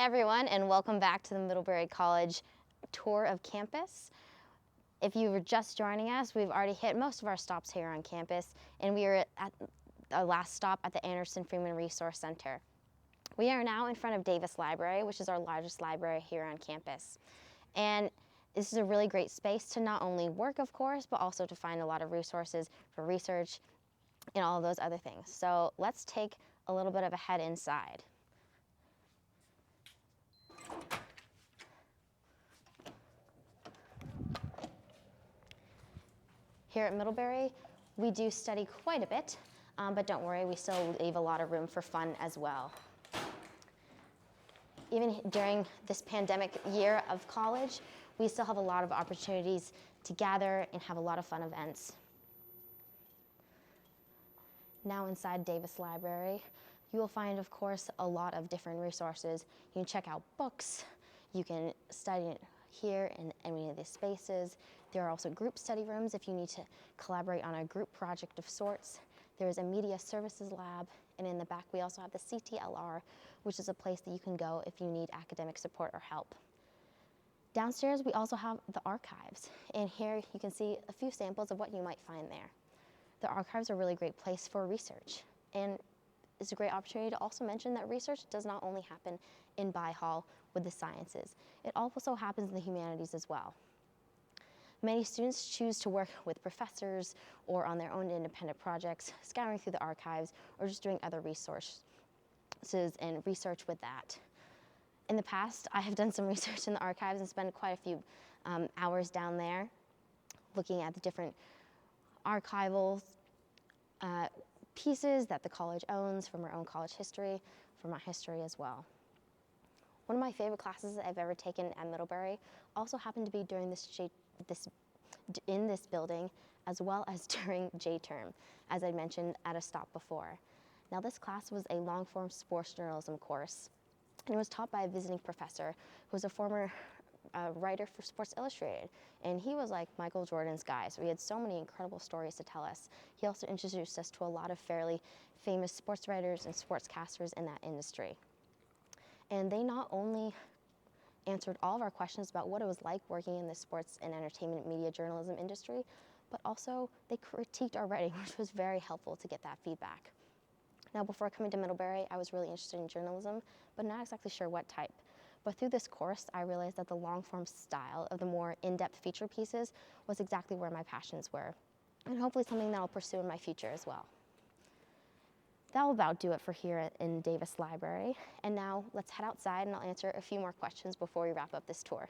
Hey everyone, and welcome back to the Middlebury College tour of campus. If you were just joining us, we've already hit most of our stops here on campus, and we are at our last stop at the Anderson Freeman Resource Center. We are now in front of Davis Library, which is our largest library here on campus. And this is a really great space to not only work, of course, but also to find a lot of resources for research and all of those other things. So let's take a little bit of a head inside. Here at Middlebury, we do study quite a bit, but don't worry, we still leave a lot of room for fun as well. Even during this pandemic year of college, we still have a lot of opportunities to gather and have a lot of fun events. Now inside Davis Library, you will find, of course, a lot of different resources. You can check out books, you can study it here in any of these spaces. There are also group study rooms if you need to collaborate on a group project of sorts. There is a media services lab, and in the back we also have the CTLR, which is a place that you can go if you need academic support or help. Downstairs we also have the archives, and here you can see a few samples of what you might find there. The archives are a really great place for research, and it's a great opportunity to also mention that research does not only happen in By Hall with the sciences, it also happens in the humanities as well. Many students choose to work with professors or on their own independent projects, scouring through the archives or just doing other resources and research with that. In the past, I have done some research in the archives and spent quite a few hours down there looking at the different archival pieces that the college owns from our own college history, from my history as well. One of my favorite classes that I've ever taken at Middlebury also happened to be during in this building, as well as during J-term, as I mentioned at a stop before. Now this class was a long-form sports journalism course, and it was taught by a visiting professor who was a former writer for Sports Illustrated, and he was like Michael Jordan's guy, so he had so many incredible stories to tell us. He also introduced us to a lot of fairly famous sports writers and sportscasters in that industry. And they not only answered all of our questions about what it was like working in the sports and entertainment media journalism industry, but also they critiqued our writing, which was very helpful to get that feedback. Now, before coming to Middlebury, I was really interested in journalism, but not exactly sure what type. But through this course, I realized that the long-form style of the more in-depth feature pieces was exactly where my passions were, and hopefully something that I'll pursue in my future as well. That will about do it for here in Davis Library, and now let's head outside and I'll answer a few more questions before we wrap up this tour.